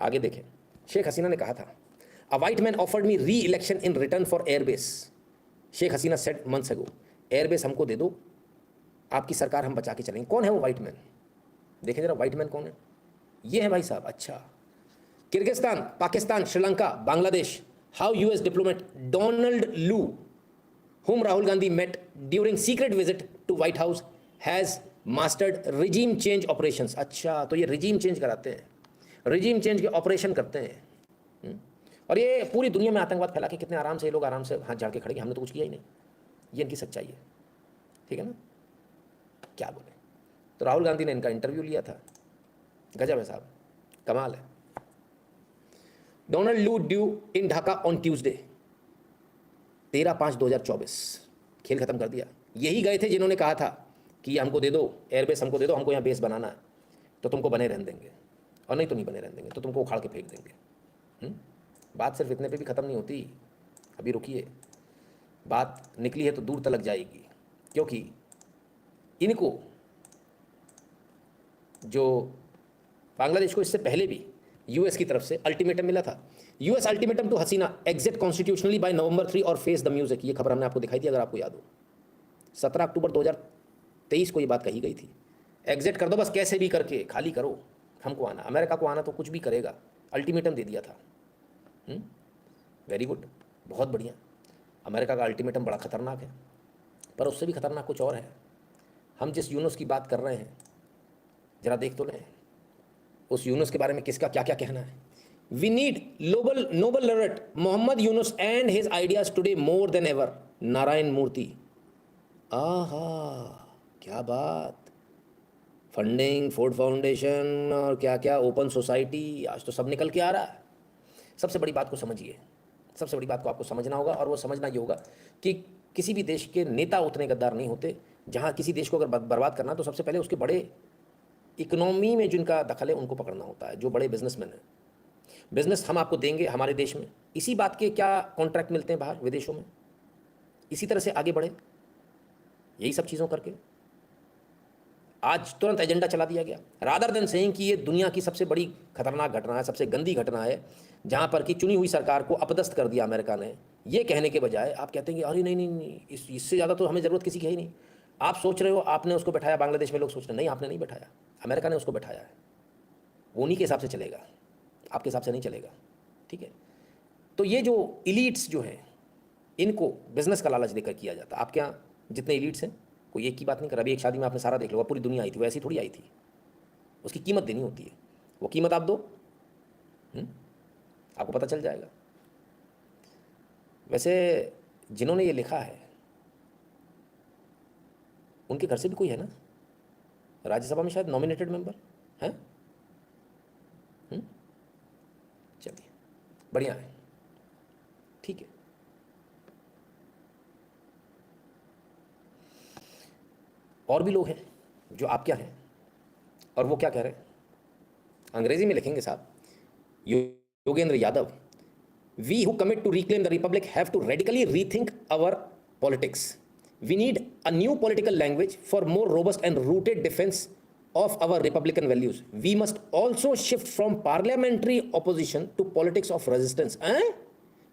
आगे देखें, शेख हसीना ने कहा था, a white man offered me reelection in return for airbase. Sheikh Hasina said months ago, airbase हमको दे दो, आपकी सरकार हम बचा के चलेंगे। कौन है वो वाइट मैन? देखें जरा वाइट मैन कौन है। ये है भाई साहब। अच्छा, Kyrgyzstan, Pakistan, Sri Lanka, Bangladesh, how US diplomat Donald लू, whom Rahul Gandhi met during secret visit to White House, has mastered regime change operations। अच्छा, तो ये regime change कराते हैं, regime change के ऑपरेशन करते हैं। और ये पूरी दुनिया में आतंकवाद फैला के कितने आराम से ये लोग आराम से हाथ झाड़ के खड़े, हमने तो कुछ किया ही नहीं। ये इनकी सच्चाई है, ठीक है ना। क्या बोले। तो राहुल गांधी ने इनका इंटरव्यू लिया था, गजब है साहब, कमाल है। डोनाल्ड लू due in Dhaka on Tuesday, 13/5/2024। खेल खत्म कर दिया। यही गए थे जिन्होंने कहा था कि हमको दे दो एयरबेस, हमको दे दो, हमको यहाँ बेस बनाना है, तो तुमको बने रहने देंगे, और नहीं तो नहीं बने रहने देंगे, तो तुमको उखाड़ के फेंक देंगे। बात सिर्फ इतने पे भी ख़त्म नहीं होती, अभी रुकिए, बात निकली है तो दूर तलक जाएगी। क्योंकि इनको जो बांग्लादेश को इससे पहले भी यूएस की तरफ से अल्टीमेटम मिला था। US ultimatum to Hasina, exit constitutionally by November 3 और फेस द म्यूजिक। ये खबर हमने आपको दिखाई थी, अगर आपको याद हो। 17 अक्टूबर 2023 को ये बात कही गई थी। एग्जिट कर दो बस, कैसे भी करके खाली करो, हमको आना, अमेरिका को आना तो कुछ भी करेगा। अल्टीमेटम दे दिया था। वेरी गुड, बहुत बढ़िया। अमेरिका का अल्टीमेटम बड़ा खतरनाक है, पर उससे भी खतरनाक कुछ और है। हम जिस यूनुस की बात कर रहे हैं, जरा देख तो लें उस यूनुस के बारे में किसका क्या क्या कहना है। We need Nobel laureate Mohammad Yunus and his ideas today more than ever, Narayana Murthy. आहा, क्या बात। फंडिंग, फोर्ड फाउंडेशन और क्या क्या, ओपन सोसाइटी, आज तो सब निकल के आ रहा है। सबसे बड़ी बात को समझिए, सबसे बड़ी बात को आपको समझना होगा, और वो समझना ये होगा कि किसी भी देश के नेता उतने गद्दार नहीं होते। जहाँ किसी देश को अगर बर्बाद करना, तो सबसे पहले उसके बड़े इकोनॉमी में जिनका दखल है उनको पकड़ना होता है, जो बड़े बिजनेसमैन हैं। बिजनेस हम आपको देंगे हमारे देश में, इसी बात के क्या कॉन्ट्रैक्ट मिलते हैं बाहर विदेशों में, इसी तरह से आगे बढ़े, यही सब चीज़ों करके आज तुरंत एजेंडा चला दिया गया। रादर देन सेइंग कि ये दुनिया की सबसे बड़ी खतरनाक घटना है, सबसे गंदी घटना है, जहाँ पर कि चुनी हुई सरकार को अपदस्थ कर दिया अमेरिका ने, ये कहने के बजाय आप कहते हैं कि अरे नहीं नहीं नहीं, इससे ज़्यादा तो हमें ज़रूरत किसी की है ही नहीं। आप सोच रहे हो आपने उसको बैठाया, बांग्लादेश में लोग सोच रहे नहीं, आपने नहीं बैठाया, अमेरिका ने उसको बैठाया है। वो उन्हीं के हिसाब से चलेगा, आपके हिसाब से नहीं चलेगा, ठीक है। तो ये जो इलीट्स जो हैं, इनको बिजनेस का लालच देकर किया जाता है। आपके यहाँ जितने इलीट्स हैं, कोई एक की बात नहीं कर, अभी एक शादी में आपने सारा देख लो, पूरी दुनिया आई थी, वैसी थोड़ी आई थी। उसकी कीमत देनी होती है, वो कीमत आप दो, आपको पता चल जाएगा। वैसे जिन्होंने ये लिखा है उनके घर से भी कोई है ना राज्यसभा में, शायद नॉमिनेटेड मेंबर हैं। चलिए बढ़िया है, ठीक है। और भी लोग हैं जो आप क्या हैं, और वो क्या कह रहे हैं, अंग्रेजी में लिखेंगे साहब। Yogendra Yadav, we who commit to reclaim the republic have to radically rethink our politics. We need a new political language for more robust and rooted defence of our republican values. We must also shift from parliamentary opposition to politics of resistance।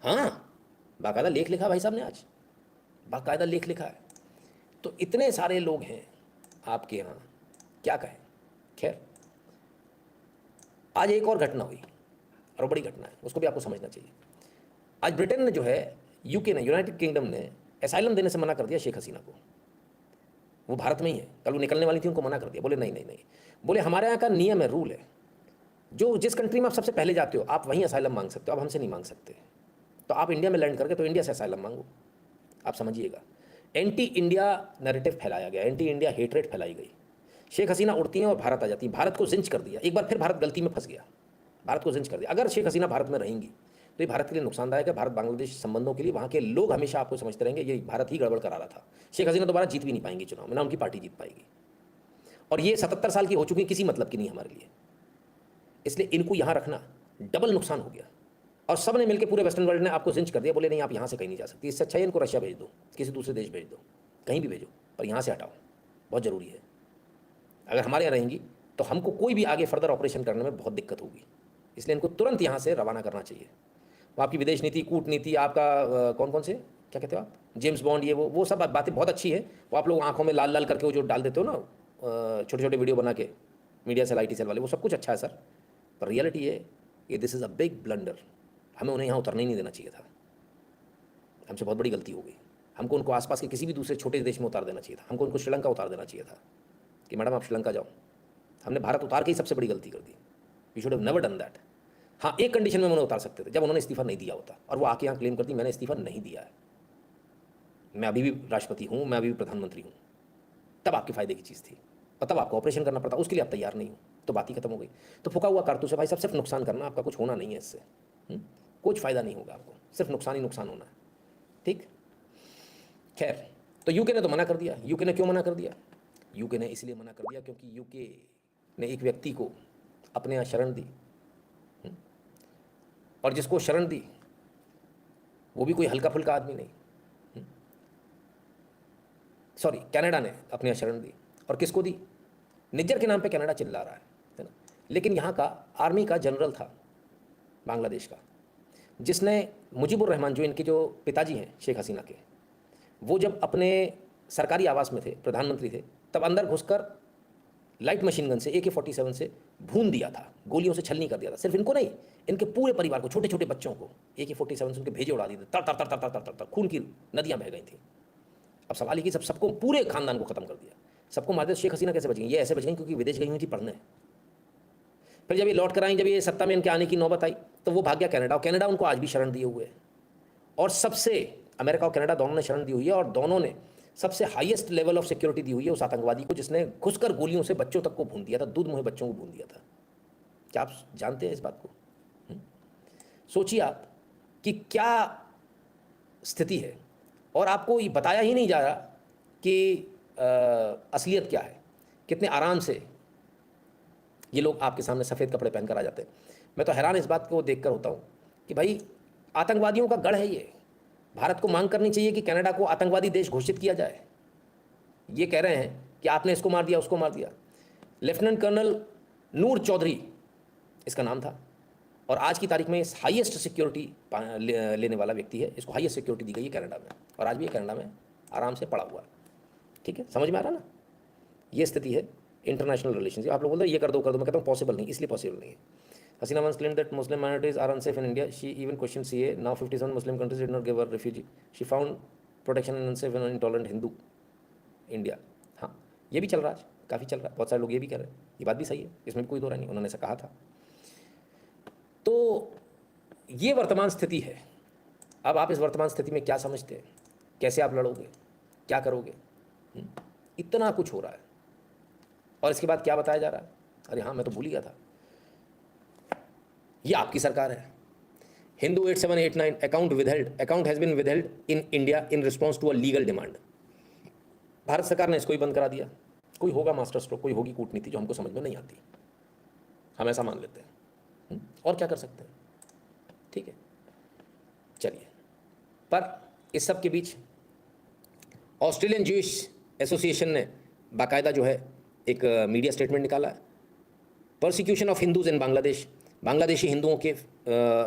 हाँ, बाकायदा लेख लिखा भाई साहब ने, आज बाकायदा लेख लिखा है। तो इतने सारे लोग हैं आपके यहाँ, क्या कहें। खैर, आज एक और घटना हुई, और बड़ी घटना है, उसको भी आपको समझना चाहिए। आज ब्रिटेन ने जो है, यूके ने, यूनाइटेड किंगडम ने एसाइलम देने से मना कर दिया शेख हसीना को। वो भारत में ही है, कल वो निकलने वाली थी, उनको मना कर दिया। बोले नहीं नहीं नहीं, बोले हमारे यहाँ का नियम है, रूल है, जो जिस कंट्री में आप सबसे पहले जाते हो आप वहीं असाइलम मांग सकते हो, आप हमसे नहीं मांग सकते। तो आप इंडिया में लैंड करके तो इंडिया से असाइलम मांगो। आप समझिएगा, एंटी इंडिया नैरेटिव फैलाया गया, एंटी इंडिया हेटरेट फैलाई गई। शेख हसीना उड़ती हैं और भारत आ जाती है, भारत को जिंच कर दिया। एक बार फिर भारत गलती में फंस गया, भारत को जिंच कर दिया। अगर शेख हसीना भारत में रहेंगी तो ये भारत के लिए नुकसानदायक है, भारत बांग्लादेश संबंधों के लिए। वहाँ के लोग हमेशा आपको समझते रहेंगे ये भारत ही गड़बड़ करा रहा था। शेख हसीना दोबारा जीत भी नहीं पाएंगी चुनाव में, ना उनकी पार्टी जीत पाएगी। और ये 77 साल की हो चुकी, किसी मतलब की नहीं हमारे लिए। इसलिए इनको यहाँ रखना डबल नुकसान हो गया। और सब ने मिलकर, पूरे वेस्टर्न वर्ल्ड ने आपको जिंच कर दिया, बोले नहीं आप यहाँ से कहीं नहीं जा सकती। इससे अच्छा है इनको रशिया भेज दो, किसी दूसरे देश भेज दो, कहीं भी भेजो, पर यहाँ से हटाओ, बहुत ज़रूरी है। अगर हमारे यहाँ रहेंगी तो हमको कोई भी आगे फर्दर ऑपरेशन करने में बहुत दिक्कत होगी। इसलिए इनको तुरंत यहाँ से रवाना करना चाहिए। वो आपकी विदेश नीति, कूटनीति, आपका कौन कौन से क्या कहते हो आप, जेम्स बॉन्ड, ये वो सब बातें बहुत अच्छी है। वो आप लोग आंखों में लाल लाल करके वो जो डाल देते हो ना, छोटे छोटे वीडियो बना के, मीडिया सेल, IT सेल वाले, वो सब कुछ अच्छा है सर, पर रियलिटी है ये this is a big blunder. हमें उन्हें यहाँ उतरने ही नहीं देना चाहिए था, हमसे बहुत बड़ी गलती हो गई। हमको उनको आसपास के किसी भी दूसरे छोटे देश में उतार देना चाहिए था, हमको उनको श्रीलंका उतार देना चाहिए था कि मैडम आप श्रीलंका जाओ। हमने भारत उतार के ही सबसे बड़ी गलती कर दी। We should have never done that. हाँ, एक कंडीशन में उन्हें उतार सकते थे, जब उन्होंने इस्तीफा नहीं दिया होता, और वो आके यहाँ क्लेम करती मैंने इस्तीफा नहीं दिया है, मैं अभी भी राष्ट्रपति हूँ, मैं अभी भी प्रधानमंत्री हूँ, तब आपके फायदे की चीज़ थी, और तब आपको ऑपरेशन करना पड़ता, उसके लिए आप तैयार नहीं हो, तो बात ही खत्म हो गई। तो फूका हुआ कारतूस है भाई, सब सिर्फ नुकसान करना, आपका कुछ होना नहीं है इससे, कुछ फ़ायदा नहीं होगा आपको, सिर्फ नुकसान ही नुकसान होना है। ठीक, खैर, तो यूके ने तो मना कर दिया। यूके ने क्यों मना कर दिया? यूके ने इसलिए मना कर दिया क्योंकि यूके ने एक व्यक्ति को अपने यहाँ शरण दी, और जिसको शरण दी वो भी कोई हल्का फुल्का आदमी नहीं। सॉरी, कनाडा ने अपने यहाँ शरण दी, और किसको दी? निज्जर के नाम पे कनाडा चिल्ला रहा है ना, लेकिन यहाँ का आर्मी का जनरल था बांग्लादेश का, जिसने मुजीबुर रहमान, जो इनके जो पिताजी हैं शेख हसीना के, वो जब अपने सरकारी आवास में थे, प्रधानमंत्री थे, तब अंदर घुसकर लाइट मशीन गन से, AK-47 से भून दिया था, गोलियों से छलनी कर दिया था। सिर्फ इनको नहीं, इनके पूरे परिवार को, छोटे छोटे बच्चों को AK-47 से उनके भेजे उड़ा दिए थे, तर तर तर तर तर तर तर तर, खून की नदियाँ बह गई थी। अब सवाल ये कि सबको, पूरे खानदान को खत्म कर दिया, सबको मार दिया। शेख हसीना कैसे बच गई? ये ऐसे बच गई क्योंकि विदेश गई हुई थी पढ़ने। फिर जब ये लौट कर आई, जब ये सत्ता में इनके आने की नौबत आई, तो वो भाग गया कनाडा, और कनाडा उनको आज भी शरण दिए हुए है। और सबसे, अमेरिका और कनाडा दोनों ने शरण दी हुई है, और दोनों ने सबसे हाईएस्ट लेवल ऑफ सिक्योरिटी दी हुई है उस आतंकवादी को जिसने घुसकर गोलियों से बच्चों तक को भून दिया था, दूध मुहे बच्चों को भून दिया था। क्या आप जानते हैं इस बात को? सोचिए आप कि क्या स्थिति है, और आपको ये बताया ही नहीं जा रहा कि असलियत क्या है। कितने आराम से ये लोग आपके सामने सफ़ेद कपड़े पहनकर आ जाते हैं। मैं तो हैरान इस बात को देखकर होता हूँ कि भाई आतंकवादियों का गढ़ है ये। भारत को मांग करनी चाहिए कि कनाडा को आतंकवादी देश घोषित किया जाए। ये कह रहे हैं कि आपने इसको मार दिया, उसको मार दिया। लेफ्टिनेंट कर्नल नूर चौधरी इसका नाम था, और आज की तारीख में इस हाईएस्ट सिक्योरिटी लेने वाला व्यक्ति है। इसको हाईएस्ट सिक्योरिटी दी गई है कनाडा में, और आज भी ये कनाडा में आराम से पड़ा हुआ है। ठीक है, समझ में आ रहा ना? ये स्थिति है इंटरनेशनल रिलेशन। आप लोग बोलते हैं ये कर दो कर दो, मैं कहता हूँ पॉसिबल नहीं, इसलिए पॉसिबल नहीं है। Hasina once claimed that Muslim minorities are unsafe in India. She even questioned CA. Now 57 Muslim countries did not give her refugee. She found protection in unsafe and intolerant Hindu India. हाँ, ये भी चल रहा है, काफ़ी चल रहा है, बहुत सारे लोग ये भी कह रहे हैं, ये बात भी सही है, इसमें भी कोई दो राय नहीं, उन्होंने ऐसा कहा था। तो ये वर्तमान स्थिति है। अब आप इस वर्तमान स्थिति में क्या समझते हैं? कैसे आप लड़ोगे? क्या करोगे? इतना कुछ हो रहा है, और इसके बाद क्या बताया जा रहा है? अरे हाँ, मैं तो भूल ही गया था, ये आपकी सरकार है। Hindu 8789 account has been withheld in India in response to a legal demand. Bharat सरकार ने इसको ही बंद करा दिया। कोई होगा मास्टर स्ट्रोक, कोई होगी कूटनीति जो हमको समझ में नहीं आती, हम ऐसा मान लेते हैं, और क्या कर सकते हैं? ठीक है, चलिए। पर इस सब के बीच ऑस्ट्रेलियन ज्यूइश एसोसिएशन ने बाकायदा जो है एक मीडिया स्टेटमेंट निकाला है। परसिक्यूशन ऑफ हिंदूज इन बांग्लादेश, बांग्लादेशी हिंदुओं के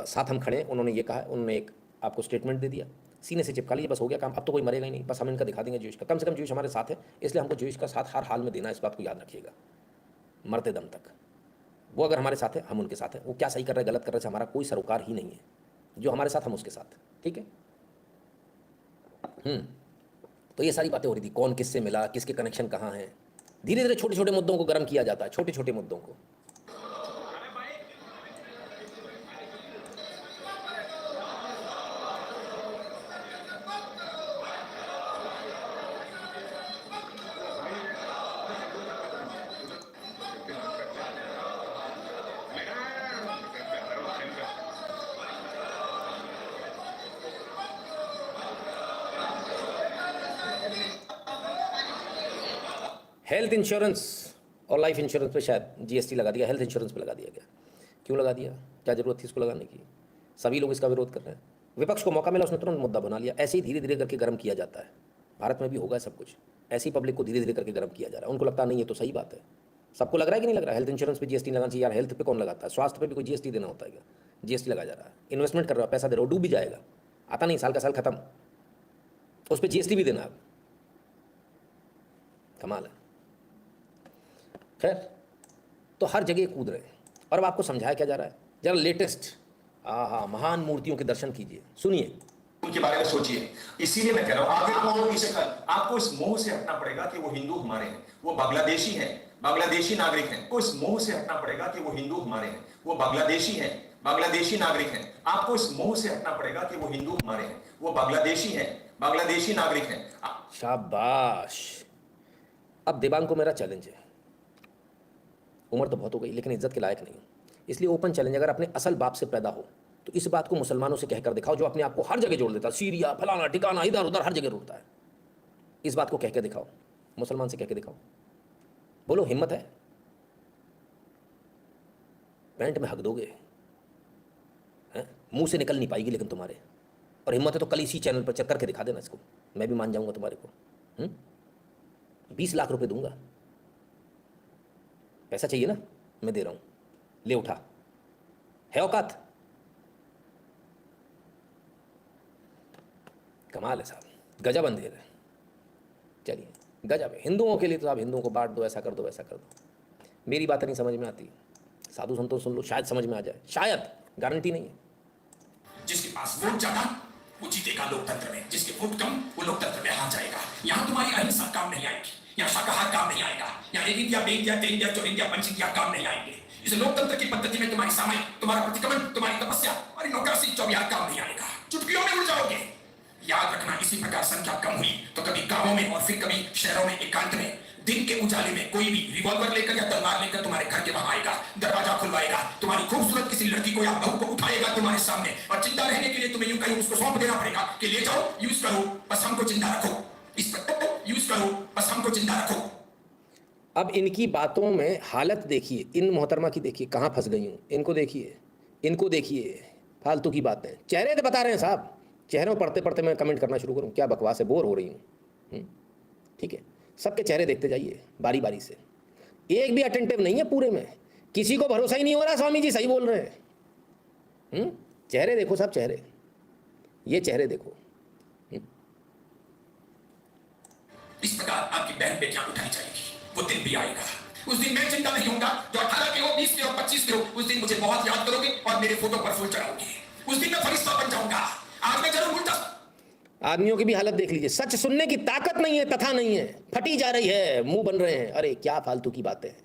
साथ हम खड़े हैं, उन्होंने ये कहा है। उन्होंने एक आपको स्टेटमेंट दे दिया, सीने से चिपका लीजिए, बस हो गया काम। अब तो कोई मरेगा ही नहीं, बस हम इनका दिखा देंगे ज्यूइश का। कम से कम ज्यूइश हमारे साथ है, इसलिए हमको ज्यूइश का साथ हर हाल में देना है, इस बात को याद रखिएगा, मरते दम तक। वो अगर हमारे साथ है, हम उनके साथ हैं। वो क्या सही कर रहे हैं, गलत कर रहे हैं, हमारा कोई सरोकार ही नहीं है। जो हमारे साथ, हम उसके साथ। ठीक है। तो ये सारी बातें हो रही थी, कौन किससे मिला, किसके कनेक्शन कहाँ हैं। धीरे धीरे छोटे छोटे मुद्दों को गर्म किया जाता है, छोटे छोटे मुद्दों को। हेल्थ इंश्योरेंस और लाइफ इंश्योरेंस पे शायद GST लगा दिया, हेल्थ इंश्योरेंस पे लगा दिया गया। क्यों लगा दिया? क्या ज़रूरत थी इसको लगाने की? सभी लोग इसका विरोध कर रहे हैं। विपक्ष को मौका मिला, उसने तुरंत मुद्दा बना लिया। ऐसे ही धीरे धीरे करके गर्म किया जाता है। भारत में भी होगा सब कुछ, ऐसी पब्लिक को धीरे धीरे करके गर्म किया जा रहा है। उनको लगता नहीं, ये तो सही बात है, सबको लग रहा है कि नहीं लग रहा है? हेल्थ इंश्योरेंस पे जीएसटी लगाना चाहिए यार। हेल्थ पे कौन लगाता है? स्वास्थ्य पे भी कोई जीएसटी देना होता है क्या? जीएसटी लगा जा रहा है। इन्वेस्टमेंट कर रहा है, पैसा दे रहा हो, डूब भी जाएगा, आता नहीं, साल का साल खत्म, उस पर जीएसटी भी देना है। कमाल है। खैर, तो हर जगह कूद रहे हैं। और अब आपको समझाया क्या जा रहा है? जरा लेटेस्ट महान मूर्तियों के दर्शन कीजिए, सुनिए, उनके बारे में सोचिए। इसीलिए मैं कह रहा हूं आगे कौन पीछे कर, आपको इस मोह से हटना पड़ेगा कि वो हिंदू हमारे हैं, वो बांग्लादेशी हैं, बांग्लादेशी नागरिक हैं। आपको इस मोह से हटना पड़ेगा कि वो हिंदू हमारे हैं, वो बांग्लादेशी हैं, बांग्लादेशी नागरिक हैं। आपको इस मोह से हटना पड़ेगा कि वो हिंदू हमारे हैं, वो बांग्लादेशी हैं, बांग्लादेशी नागरिक हैं। शाबाश। अब देवांग को मेरा चैलेंज है, उम्र तो बहुत हो गई लेकिन इज्जत के लायक नहीं, इसलिए ओपन चैलेंज, अगर अपने असल बाप से पैदा हो तो इस बात को मुसलमानों से कहकर दिखाओ, जो अपने आप को हर जगह जोड़ देता है, सीरिया फलाना ठिकाना इधर उधर हर जगह रुकता है, इस बात को कह के दिखाओ, मुसलमान से कह के दिखाओ। बोलो हिम्मत है? पैंट में हक दोगे हैं? मुंह से निकल नहीं पाएगी लेकिन तुम्हारे, और हिम्मत है तो कल इसी चैनल पर चेक करके दिखा देना इसको, मैं भी मान जाऊंगा तुम्हारे को। 20 लाख रुपए दूंगा, पैसा चाहिए ना, मैं दे रहा हूं, ले उठा, है औकात? कमाल है साहब, गजब अंधेर है। चलिए, गजब है। हिंदुओं के लिए तो आप हिंदुओं को बांट दो, ऐसा कर दो वैसा कर दो, मेरी बात नहीं समझ में आती, साधु संतों सुन लो, शायद समझ में आ जाए, शायद, गारंटी नहीं है। जिसके पास वोट ज्यादा वो जीतेगा लोकतंत्र में, जिसके वोट कम वो लोकतंत्र में हार जाएगा। यहाँ तुम्हारी अहिंसा काम नहीं आएगी, यहाँ शाकाहार काम नहीं आएगा, यहाँ एक इंडिया, बे इंडिया, तेल इंडिया, चोर इंडिया, पंच इंडिया काम नहीं आएंगे। इस लोकतंत्र की पद्धति में तुम्हारी सामयिक, तुम्हारा प्रतिक्रमण, तुम्हारी तपस्या और नौकरसी चौबिहार काम नहीं आएगा, चुटकियों में उड़ जाओगे। याद रखना, इसी प्रकार संख्या कम हुई तो कभी गांवों में और फिर कभी शहरों में एकांत में दिन के उजाले में कोई भी रिवॉल्वर लेकर या तलवार लेकर तुम्हारे घर के वहां आएगा, दरवाजा खुलवाएगा, तुम्हारी खूबसूरत किसी लड़की को या बहू को उठाएगा तुम्हारे सामने, और जिंदा रहने के लिए तुम्हें यूं कहीं उसको सौंप देना पड़ेगा कि ले जाओ, यूज करो, बस हमको जिंदा रखो, इस पर यूज करो, बस हमको जिंदा रखो। अब इनकी बातों में हालत देखिए, इन मोहतरमा की देखिए कहाँ फंस गई हूँ, इनको देखिए, इनको देखिए, फालतू की बातें, चेहरे तो बता रहे हैं साहब, चेहरों पढ़ते पढ़ते मैं कमेंट करना शुरू करूँ, क्या बकवास है, बोर हो रही हूँ। ठीक है, सबके चेहरे देखते जाइए बारी बारी से, एक भी अटेंटिव नहीं है पूरे में, किसी को भरोसा ही नहीं हो रहा स्वामी जी सही बोल रहे हैं। चेहरे देखो सब, चेहरे, ये चेहरे देखो। इस प्रकार आपकी बहन बेटियां उठाई जाएगी, वो दिन भी आएगा, उस दिन मैं चिंता नहीं होगा, जो 18 के हो, 20 के हो, 25 के हो, उस दिन मुझे बहुत याद करोगे और मेरे फोटो पर फूल चढ़ाओगे, उस दिन मैं फरिश्ता बन जाऊंगा। आज मैं जरूर उल्टा। आदमियों की भी हालत देख लीजिए, सच सुनने की ताकत नहीं है, तथा नहीं है, फटी जा रही है, मुंह बन रहे हैं। अरे क्या फालतू की बातें हैं,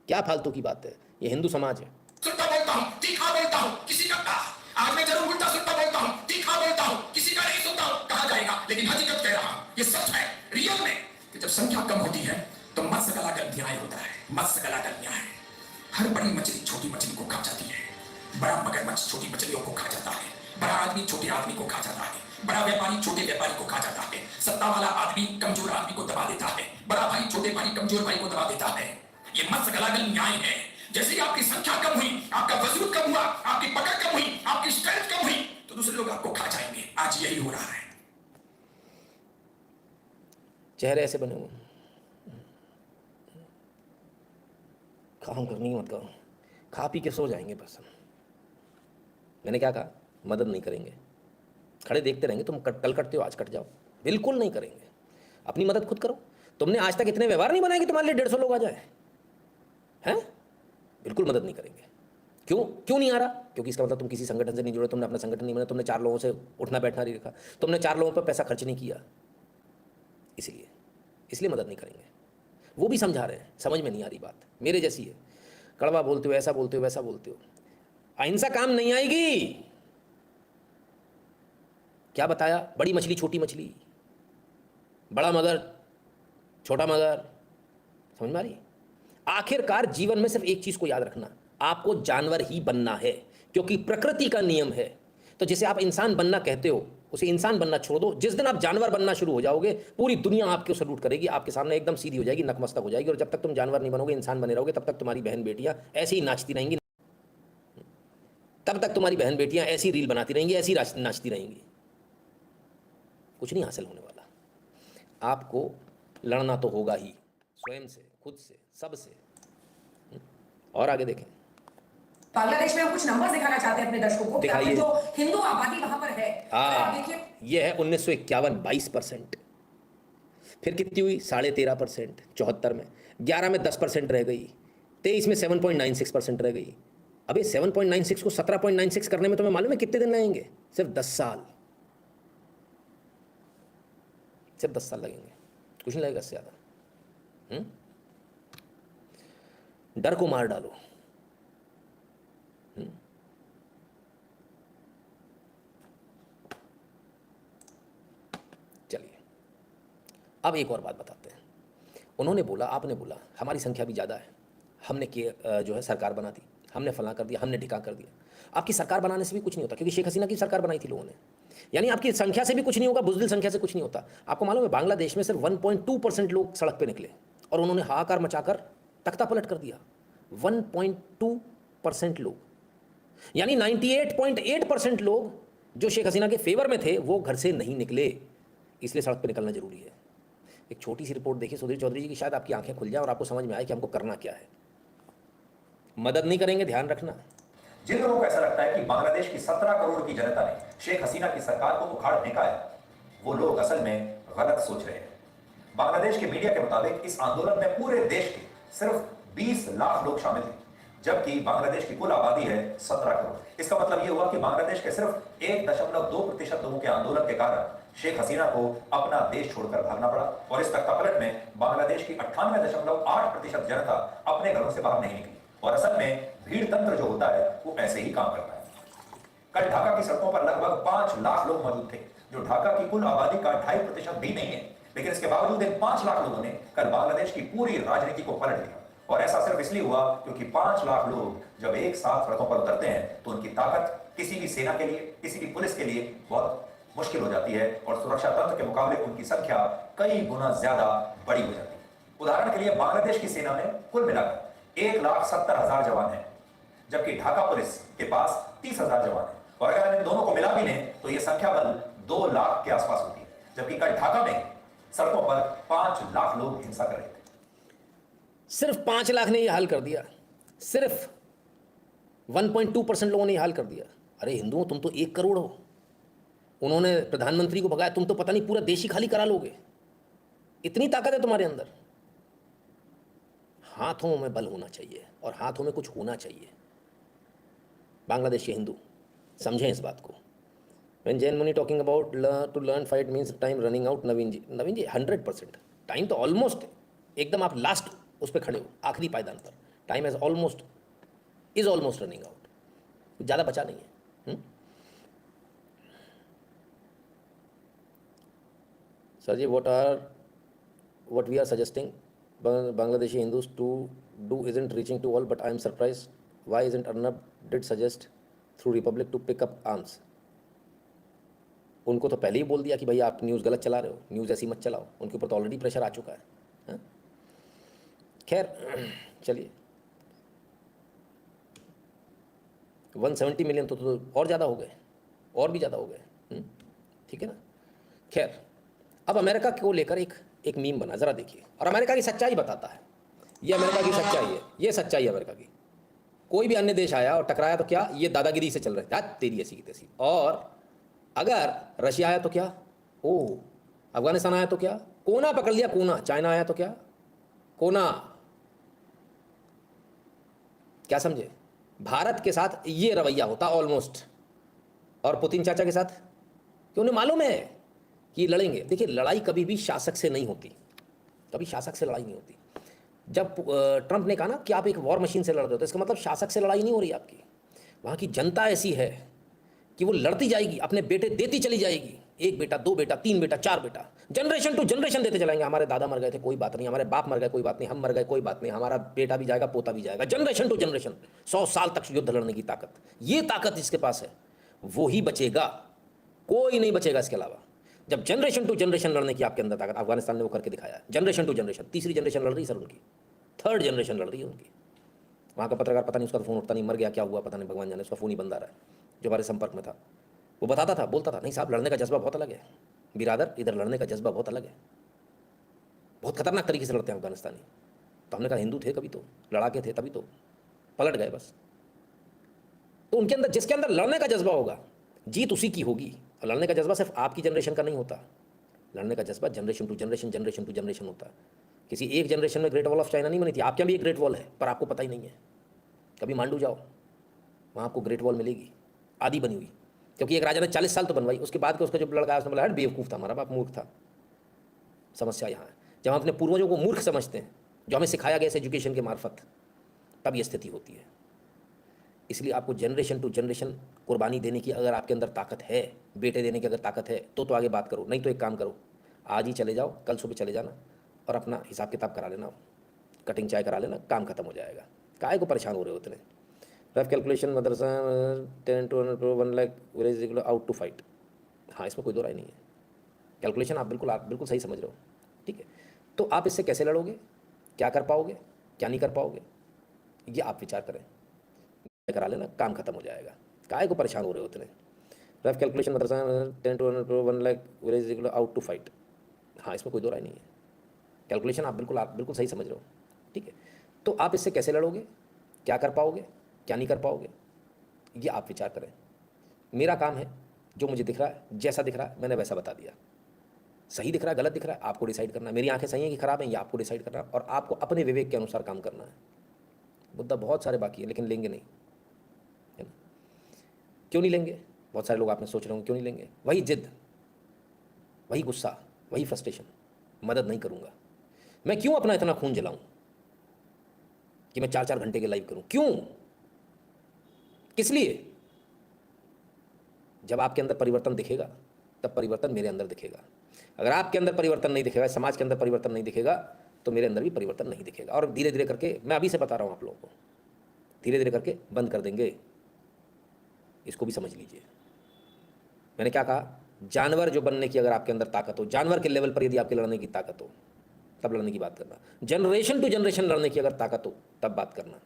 क्या फालतू की बातें है, ये हिंदू समाज है। सुनता बोलता हूं, तीखा बोलता हूं, किसी का आज मैं जरूर उल्टा सुनता बोलता हूं, तीखा बोलता हूं, किसी का नहीं सुनता हूं, कहा जाएगा, लेकिन हकीकत कह रहा हूं, ये सच है, रियल में, कि जब संख्या कम होती है तो मत्स्य कला का न्याय होता है, मत्स्य कला का न्याय। हर बड़ी मछली छोटी मछली को खा जाती है, बड़ा मगरमच्छ छोटी मछलियों को खा जाता है, बड़ा आदमी छोटे आदमी को खा जाता है, बड़ा व्यापारी छोटे व्यापारी को खा जाता है, सत्ता वाला आदमी कमजोर आदमी को दबा देता है, बड़ा भाई छोटे भाई कमजोर भाई को दबा देता है। ये मत्स्य कला का न्याय है। जैसे ही आपकी संख्या कम हुई, आपका वजूद कम हुआ, आपकी पकड़ कम हुई, आपकी स्ट्रेंथ कम हुई, तो दूसरे लोग आपको खा जाएंगे। आज यही हो रहा है। चेहरे ऐसे बने हुए, काम करनी मत करो, खा पी के सो जाएंगे बस। मैंने क्या कहा? मदद नहीं करेंगे, खड़े देखते रहेंगे, तुम कल कटते हो आज कट जाओ, बिल्कुल नहीं करेंगे। अपनी मदद खुद करो। तुमने आज तक इतने व्यवहार नहीं बनाए कि तुम्हारे लिए 150 लोग आ जाए हैं? बिल्कुल मदद नहीं करेंगे। क्यों नहीं आ रहा? क्योंकि इसका मतलब तुम किसी संगठन से नहीं जुड़े, तुमने अपना संगठन नहीं बनाया, तुमने 4 लोगों से उठना बैठना नहीं रखा, तुमने 4 लोगों पर पैसा खर्च नहीं किया, इसलिए मदद नहीं करेंगे। वो भी समझा रहे हैं, समझ में नहीं आ रही बात, मेरे जैसी है, कड़वा बोलते हो, ऐसा बोलते हो, वैसा बोलते हो, अहिंसा काम नहीं आएगी। क्या बताया? बड़ी मछली छोटी मछली, बड़ा मगर छोटा मगर, समझ में आ रही? आखिरकार जीवन में सिर्फ एक चीज को याद रखना, आपको जानवर ही बनना है, क्योंकि प्रकृति का नियम है। तो जिसे आप इंसान बनना कहते हो, उसे इंसान बनना छोड़ दो। जिस दिन आप जानवर बनना शुरू हो जाओगे, पूरी दुनिया आपको सल्यूट करेगी, आपके सामने एकदम सीधी हो जाएगी, नतमस्तक हो जाएगी। और जब तक तुम जानवर नहीं बनोगे, इंसान बने रहोगे, तब तक तुम्हारी बहन बेटियां ऐसी ही नाचती रहेंगी, तब तक तुम्हारी बहन बेटियां ऐसी रील बनाती रहेंगी, ऐसी नाचती रहेंगी, कुछ नहीं हासिल होने वाला। आपको लड़ना तो होगा ही, स्वयं से, खुद से, सबसे। और आगे देखें, बांग्लादेश में हम कुछ नंबर्स दिखाना चाहते हैं अपने दर्शकों को कि दिखाइए। अपनी जो हिंदू आबादी वहां पर है, अगर आप देखिए ये है 1951 22%, फिर कितनी हुई 13.5%, 74 में, 11 में 10% रह गई, 23 में 7.96% रह गई। अबे 7.96 को 17.96 करने में तुम्हें मालूम है कितने दिन लगेंगे? सिर्फ 10 साल, सिर्फ 10 साल लगेंगे, कुछ नहीं लगेगा इससे ज़्यादा। डर को मार डालो। चलिए अब एक और बात बताते हैं। उन्होंने बोला, आपने बोला हमारी संख्या भी ज़्यादा है, हमने जो है सरकार बना दी, हमने फलां कर दिया, हमने ढिका कर दिया। आपकी सरकार बनाने से भी कुछ नहीं होता, क्योंकि शेख हसीना की सरकार बनाई थी लोगों ने। यानी आपकी संख्या से भी कुछ नहीं होगा, बुज़दिल संख्या से कुछ नहीं होता। आपको मालूम है बांग्लादेश में सिर्फ 1.2% लोग सड़क पे निकले और उन्होंने हाहाकार मचाकर तख्ता पलट कर दिया। 1.2% लोग, यानी 98.8% लोग जो शेख हसीना के फेवर में थे वो घर से नहीं निकले। इसलिए सड़क पे निकलना जरूरी है। एक छोटी सी रिपोर्ट देखिए सुधीर चौधरी जी की, शायद आपकी आंखें खुल जाए और आपको समझ में आए कि हमको करना क्या है। मदद नहीं करेंगे, ध्यान रखना। जिन लोगों को ऐसा लगता है कि बांग्लादेश की 17 करोड़ की जनता ने शेख हसीना की सरकार को उखाड़ फेंका है, वो लोग असल में गलत सोच रहे हैं। बांग्लादेश के मीडिया के मुताबिक इस आंदोलन में पूरे देश के सिर्फ 20 लाख लोग शामिल थे, जबकि बांग्लादेश की कुल आबादी है 17 करोड़। इसका मतलब यह हुआ कि बांग्लादेश के सिर्फ 1.2% लोगों के आंदोलन के कारण शेख हसीना को अपना देश छोड़कर भागना पड़ा। और इस तख्तापलट में बांग्लादेश की 98.8% जनता अपने घरों से बाहर नहीं निकली। और असल में भीड़ तंत्र जो होता है वो ऐसे ही काम करता है। कल ढाका की सड़कों पर लगभग 5 लाख लोग मौजूद थे, जो ढाका की कुल आबादी का 2.5% भी नहीं है। लेकिन इसके बावजूद इन 5 लाख लोगों ने कल बांग्लादेश की पूरी राजनीति को पलट दिया। और ऐसा सिर्फ इसलिए हुआ क्योंकि 5 लाख लोग जब एक साथ सड़कों पर उतरते हैं तो उनकी ताकत किसी भी सेना के लिए, किसी भी पुलिस के लिए बहुत मुश्किल हो जाती है और सुरक्षा तंत्र के मुकाबले उनकी संख्या कई गुना ज्यादा बड़ी हो जाती है। उदाहरण के लिए बांग्लादेश की सेना में कुल मिलाकर 1,70,000 जवान हैं, जबकि ढाका पुलिस के पास 30,000 जवान हैं। और अगर इन दोनों को मिला भी लें तो यह संख्या बल 2 लाख के आसपास होती है, जबकि कल ढाका में सड़कों पर 5 लाख लोग हिंसा कर रहे थे। सिर्फ 5 लाख ने ये हाल कर दिया, सिर्फ 1.2% लोगों ने ये हाल कर दिया। अरे हिंदुओं, तुम तो 1 करोड़ हो। उन्होंने प्रधानमंत्री को भगाया, तुम तो पता नहीं पूरा देश ही खाली करा लोगे। इतनी ताकत है तुम्हारे अंदर। हाथों में बल होना चाहिए और हाथों में कुछ होना चाहिए। बांग्लादेश के हिंदू समझें इस बात को। When Jain Muni talking about to learn fight means time running out, Naveen ji 100% time तो ऑलमोस्ट एकदम आप लास्ट उस पर खड़े हो, आखिरी पायदान पर। Time is almost running out, ज़्यादा बचा नहीं है। Sir ji, what we are suggesting Bangladeshi Hindus to do isn't reaching to all, but I am surprised why isn't Arnab did suggest through Republic to pick up arms। उनको तो पहले ही बोल दिया कि भाई आप न्यूज़ गलत चला रहे हो, न्यूज़ ऐसी मत चलाओ। उनके ऊपर तो ऑलरेडी प्रेशर आ चुका है। खैर चलिए, 170 मिलियन तो और ज़्यादा हो गए, और भी ज़्यादा हो गए। ठीक है ना। खैर, अब अमेरिका को लेकर एक मीम बना, ज़रा देखिए। और अमेरिका की सच्चाई बताता है, ये अमेरिका की सच्चाई है, ये सच्चाई है अमेरिका की। कोई भी अन्य देश आया और टकराया तो क्या, ये दादागिरी से चल रहा है, तेरी ऐसी की तैसी। और अगर रशिया आया तो क्या, ओह अफगानिस्तान आया तो क्या, कोना पकड़ लिया कोना। चाइना आया तो क्या, कोना। क्या समझे? भारत के साथ ये रवैया होता ऑलमोस्ट, और पुतिन चाचा के साथ, कि उन्हें मालूम है कि लड़ेंगे। देखिए, लड़ाई कभी भी शासक से नहीं होती, कभी शासक से लड़ाई नहीं होती। जब ट्रंप ने कहा ना कि आप एक वॉर मशीन से लड़ रहे हो, तो इसका मतलब शासक से लड़ाई नहीं हो रही आपकी। वहाँ की जनता ऐसी है कि वो लड़ती जाएगी, अपने बेटे देती चली जाएगी। 1 बेटा, 2 बेटा, 3 बेटा, 4 बेटा, जनरेशन टू जनरेशन देते चलाएंगे। हमारे दादा मर गए थे, कोई बात नहीं। हमारे बाप मर गए, कोई बात नहीं। हम मर गए, कोई बात नहीं। हमारा बेटा भी जाएगा, पोता भी जाएगा। जनरेशन टू जनरेशन, 100 साल तक युद्ध लड़ने की ताकत, ये ताकत जिसके पास है वो ही बचेगा, कोई नहीं बचेगा इसके अलावा। जब जनरेशन टू जनरेशन लड़ने की आपके अंदर ताकत, अफगानिस्तान ने वो करके दिखाया। जनरेशन टू जनरेशन, तीसरी जनरेशन लड़ रही सर उनकी, 3rd जनरेशन लड़ रही है उनकी। वहाँ का पत्रकार, पता नहीं उसका फ़ोन उठता नहीं, मर गया क्या हुआ पता नहीं, भगवान जाने, उसका फ़ोन ही बंद आ रहा है। जो हमारे संपर्क में था वो बताता था, बोलता था, नहीं साहब लड़ने का जज्बा बहुत अलग है बिरादर, इधर लड़ने का जज्बा बहुत अलग है, बहुत खतरनाक तरीके से लड़ते हैं अफगानिस्तानी। तो हमने कहा हिंदू थे कभी तो, लड़ा के थे तभी तो। पलट गए बस। तो उनके अंदर, जिसके अंदर लड़ने का जज्बा होगा, जीत उसी की होगी। और लड़ने का जज्बा सिर्फ आपकी जनरेशन का नहीं होता, लड़ने का जज्बा generation to generation, generation to generation होता है। किसी एक जनरेशन में ग्रेट वॉल ऑफ चाइना नहीं बनी थी, आपके यहाँ भी एक ग्रेट वॉल है पर आपको पता ही नहीं है। कभी मांडू जाओ, वहाँ आपको ग्रेट वॉल मिलेगी, आधी बनी हुई, क्योंकि एक राजा ने 40 साल तो बनवाई, उसके बाद के उसका जो लड़का है उसने बोला यार बेवकूफ़ था, हमारा बाप मूर्ख था। समस्या यहाँ है, जब हम अपने पूर्वजों को मूर्ख समझते हैं, जो हमें सिखाया गया इस एजुकेशन के मार्फत, तब ये स्थिति होती है। इसलिए आपको जनरेशन टू जनरेशन कुर्बानी देने की अगर आपके अंदर ताकत है, बेटे देने की अगर ताकत है, तो आगे बात करो। नहीं तो एक काम करो, आज ही चले जाओ, कल सुबह चले जाना और अपना हिसाब किताब करा लेना, कटिंग चाय करा लेना, काम खत्म हो जाएगा। काहे को परेशान हो रहे हो इतने? रफ कैलकुलेशन मदरसा 10 to 1 lakh village out to fight. हाँ, इसमें कोई दो राय नहीं है। कैलकुलेशन आप बिल्कुल सही समझ रहे हो, ठीक है। तो आप इससे कैसे लड़ोगे, क्या कर पाओगे, क्या नहीं कर पाओगे, ये आप विचार करें, करा लेना, काम खत्म हो जाएगा। काहे को परेशान हो रहे हो इतने? रफ कैलकुलेशन मदरसा 10 to 1 lakh village out to fight. हाँ, इसमें कोई दो राय नहीं है। कैलकुलेशन आप बिल्कुल सही समझ रहे हो, ठीक है। तो आप इससे कैसे लड़ोगे, क्या कर पाओगे, क्या नहीं कर पाओगे, ये आप विचार करें। मेरा काम है, जो मुझे दिख रहा है, जैसा दिख रहा है मैंने वैसा बता दिया। सही दिख रहा है, गलत दिख रहा है, आपको डिसाइड करना है। मेरी आंखें सही हैं कि खराब हैं, ये आपको डिसाइड करना है, और आपको अपने विवेक के अनुसार काम करना है। मुद्दा बहुत सारे बाकी है, लेकिन लेंगे नहीं, है ना? क्यों नहीं लेंगे? बहुत सारे लोग आपने सोच रहे होंगे क्यों नहीं लेंगे। वही जिद, वही गुस्सा, वही फ्रस्ट्रेशन, मदद नहीं करूँगा। मैं क्यों अपना इतना खून जलाऊं कि मैं 4-4 घंटे के लाइव करूं? क्यों, किस लिए? जब आपके अंदर परिवर्तन दिखेगा तब परिवर्तन मेरे अंदर दिखेगा। अगर आपके अंदर परिवर्तन नहीं दिखेगा, समाज के अंदर परिवर्तन नहीं दिखेगा, तो मेरे अंदर भी परिवर्तन नहीं दिखेगा। और धीरे धीरे करके, मैं अभी से बता रहा हूं आप लोगों को, धीरे धीरे करके बंद कर देंगे। इसको भी समझ लीजिए। मैंने क्या कहा? जानवर जो बनने की अगर आपके अंदर ताकत हो, जानवर के लेवल पर यदि आपके लड़ने की ताकत हो, तब लड़ने की बात करना। जनरेशन टू जनरेशन लड़ने की अगर ताकत हो, तब बात करना।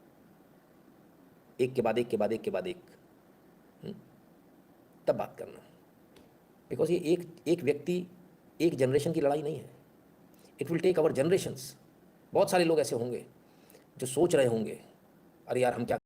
एक के बाद एक के बाद एक के बाद एक, तब बात करना। बिकॉज ये एक व्यक्ति, एक जनरेशन की लड़ाई नहीं है। It will take our generations. बहुत सारे लोग ऐसे होंगे जो सोच रहे होंगे, अरे यार हम क्या